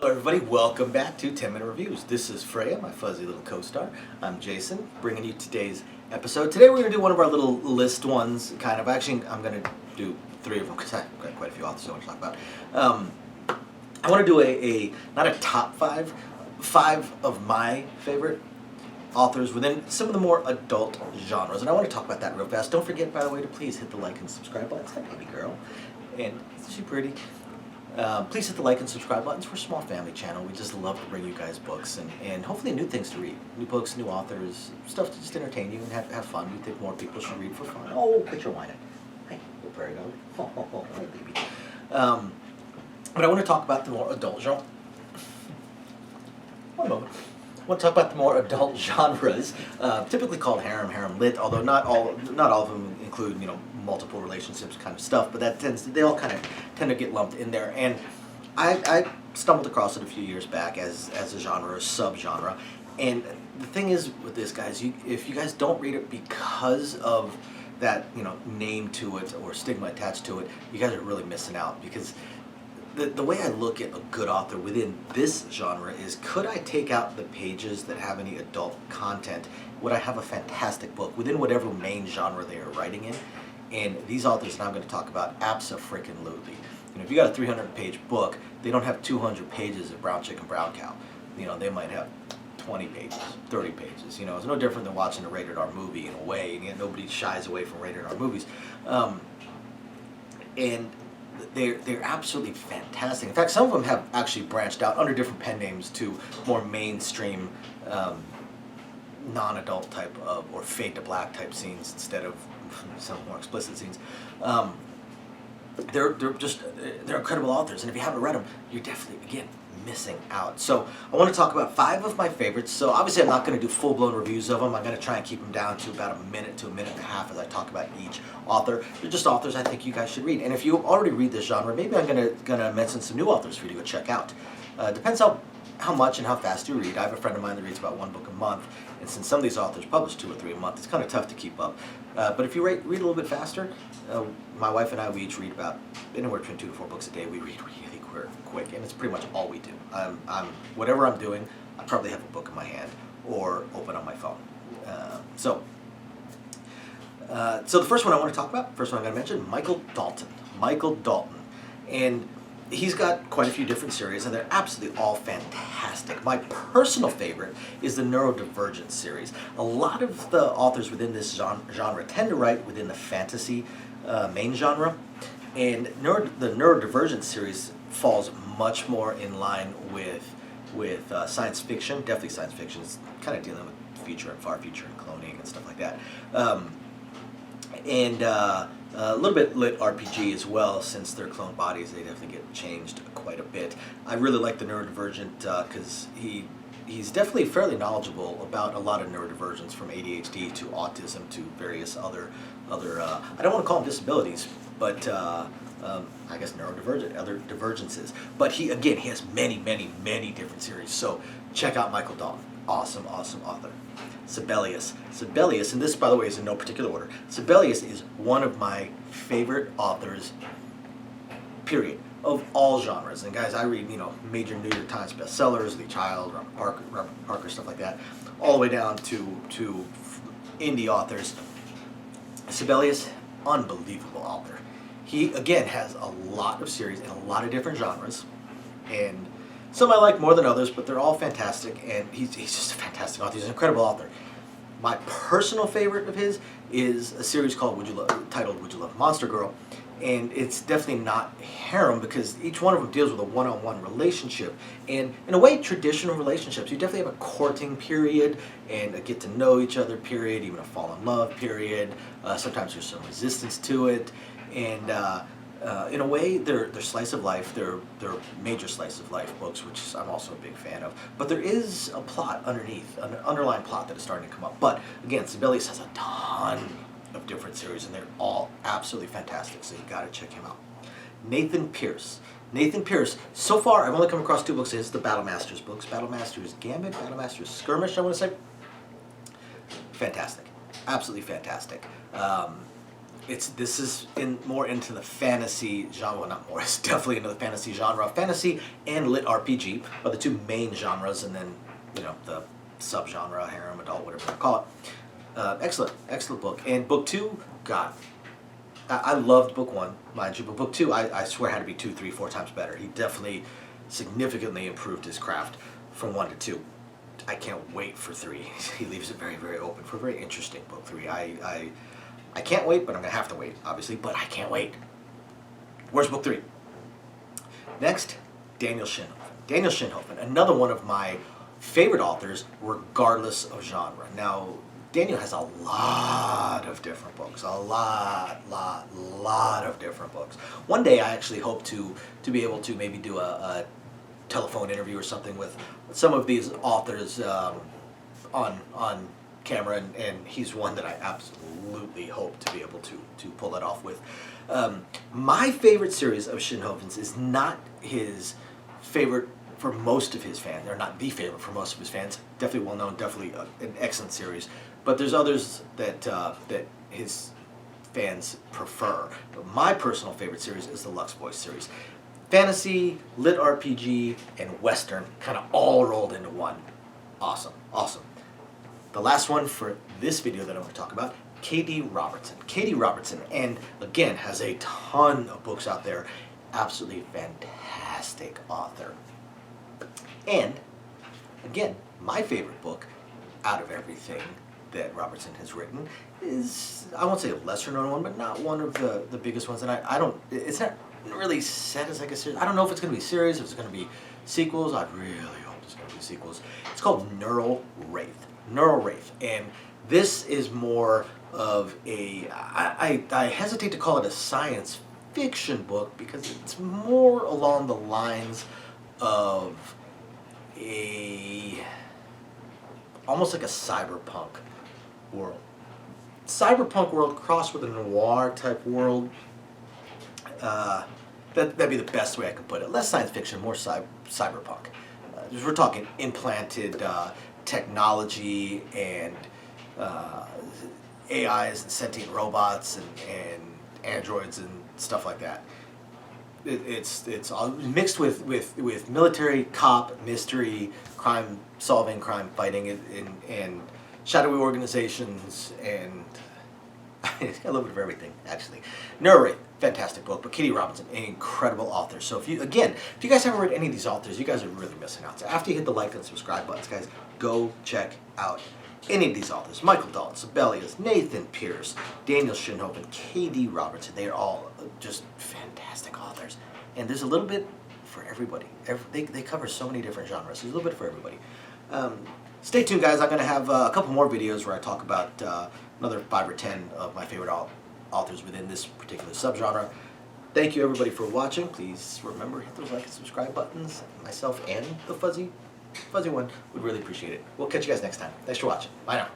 Hello everybody, welcome back to 10 Minute Reviews. This is Freya, my fuzzy little co-star. I'm Jason, bringing you today's episode. Today we're going to do one of our little list ones, kind of. Actually, I'm going to do three of them because I've got quite a few authors I want to talk about. I want to do not a top five of my favorite authors within some of the more adult genres. And I want to talk about that real fast. Don't forget, by the way, to please hit the like and subscribe buttons. Hi, baby girl. And isn't she pretty? Please hit the like and subscribe buttons. We're a small family channel. We just love to bring you guys books and hopefully new things to read. New books, new authors, stuff to just entertain you and have fun. We think more people should read for fun. Oh, quit your whining. Hey, little prairie dog. Oh, hey, baby. But I want to talk about the more adult genre. One moment. I want to talk about the more adult genres, typically called harem lit, although not all of them include, multiple relationships kind of stuff, but they all kind of tend to get lumped in there. And I stumbled across it a few years back as a genre, a subgenre. And the thing is with this, guys, if you guys don't read it because of that, name to it or stigma attached to it, you guys are really missing out. Because the way I look at a good author within this genre is, could I take out the pages that have any adult content? Would I have a fantastic book within whatever main genre they are writing in? And these authors that I'm going to talk about, abso-freaking-lutely. If you got a 300-page book, they don't have 200 pages of Brown Chicken, Brown Cow. They might have 20 pages, 30 pages. It's no different than watching a rated R movie in a way, and yet nobody shies away from rated R movies. And they're absolutely fantastic. In fact, some of them have actually branched out under different pen names to more mainstream, non-adult type of, or fade to black type scenes instead of some more explicit scenes. They're incredible authors, and if you haven't read them, you're definitely, again, missing out. So I want to talk about 5 of my favorites. So obviously I'm not going to do full-blown reviews of them. I'm going to try and keep them down to about a minute to a minute and a half as I talk about each author. They're just authors I think you guys should read. And if you already read this genre, maybe I'm going to mention some new authors for you to go check out. Depends how much and how fast you read. I have a friend of mine that reads about 1 book a month, and since some of these authors publish 2 or 3 a month, it's kind of tough to keep up. But if you read a little bit faster, my wife and I, we each read about anywhere between 2 to 4 books a day. We read really quick, and it's pretty much all we do. Whatever I'm doing, I probably have a book in my hand or open on my phone. So the first one I want to talk about, first one I'm going to mention, Michael Dalton. Michael Dalton. And he's got quite a few different series, and they're absolutely all fantastic. My personal favorite is the Neurodivergent series. A lot of the authors within this genre tend to write within the fantasy main genre, and the Neurodivergent series falls much more in line with science fiction. Definitely science fiction. It's kind of dealing with future and far future and cloning and stuff like that. And a little bit lit RPG as well. Since they're cloned bodies, they definitely get changed quite a bit. I really like the Neurodivergent because he's definitely fairly knowledgeable about a lot of neurodivergence, from ADHD to autism to various other I don't want to call them disabilities, but I guess neurodivergent, other divergences. But he has many different series. So check out Michael Dalton. Awesome author. Sibelius, and this, by the way, is in no particular order. Sibelius is one of my favorite authors, period, of all genres. And guys, I read, major New York Times bestsellers, Lee Child, Robert Parker, stuff like that, all the way down to indie authors. Sibelius, unbelievable author. He, again, has a lot of series in a lot of different genres, and some I like more than others, but they're all fantastic, and he's just a fantastic author. He's an incredible author. My personal favorite of his is a series called titled Would You Love Monster Girl, and it's definitely not harem because each one of them deals with a one-on-one relationship, and in a way, traditional relationships. You definitely have a courting period and a get to know each other period, even a fall in love period. Sometimes there's some resistance to it, and in a way, they're slice of life. They're major slice of life books, which I'm also a big fan of. But there is a plot underneath, an underlying plot that is starting to come up. But again, Sibelius has a ton of different series, and they're all absolutely fantastic. So you got to check him out. Nathan Pierce. So far, I've only come across 2 books. It's the Battle Masters books. Battle Masters Gambit, Battle Masters Skirmish, I want to say. Fantastic. Absolutely fantastic. this is more into the fantasy genre. Well, not more. It's definitely into the fantasy genre. Fantasy and lit RPG are the two main genres, and then the subgenre, harem, adult, whatever you call it. Excellent book. And book two, God, I loved book one, mind you, but book two, I swear had to be 2, 3, 4 times better. He definitely significantly improved his craft from 1 to 2. I can't wait for 3. He leaves it very, very open for a very interesting book 3. I can't wait, but I'm going to have to wait, obviously, but I can't wait. Where's book 3? Next, Daniel Shinhofen. Daniel Shinhofen, another one of my favorite authors, regardless of genre. Now, Daniel has a lot of different books, a lot of different books. One day I actually hope to be able to maybe do a telephone interview or something with some of these authors on camera, and he's one that I absolutely hope to be able to pull that off with. My favorite series of Shinhofen's is not his favorite for most of his fans, or not the favorite for most of his fans. Definitely well known, definitely an excellent series. But there's others that his fans prefer. But my personal favorite series is the Lux Boys series. Fantasy, lit RPG, and Western kind of all rolled into one. Awesome. The last one for this video that I'm going to talk about, K.D. Robertson. K.D. Robertson, and again, has a ton of books out there. Absolutely fantastic author. And, again, my favorite book out of everything that Robertson has written is, I won't say a lesser known one, but not one of the biggest ones. And it's not really set as like a series. I don't know if it's going to be a series, if it's going to be sequels. I really hope it's going to be sequels. It's called Neural Wraith. Neural Wraith. And this is more of I hesitate to call it a science fiction book because it's more along the lines of almost like a cyberpunk world. Cyberpunk world crossed with a noir type world. That'd be the best way I could put it. Less science fiction, more cyberpunk. We're talking implanted technology and AIs and sentient robots and androids and stuff like that. It's all mixed with military, cop, mystery, crime solving, crime fighting, and shadowy organizations, and it's got a little bit of everything, actually. Neural Wraith, fantastic book, but K.D. Robertson, an incredible author. So if you guys haven't read any of these authors, you guys are really missing out. So after you hit the like and subscribe buttons, guys, go check out any of these authors. Michael Dalton, Sibelius, Nathan Pierce, Daniel Shinhofen, K.D. Robertson. They are all just fantastic authors. And there's a little bit for everybody. They cover so many different genres. There's a little bit for everybody. Stay tuned, guys. I'm going to have a couple more videos where I talk about another 5 or 10 of my favorite authors within this particular subgenre. Thank you, everybody, for watching. Please remember, hit those like and subscribe buttons. Myself and the fuzzy one would really appreciate it. We'll catch you guys next time. Thanks for watching. Bye now.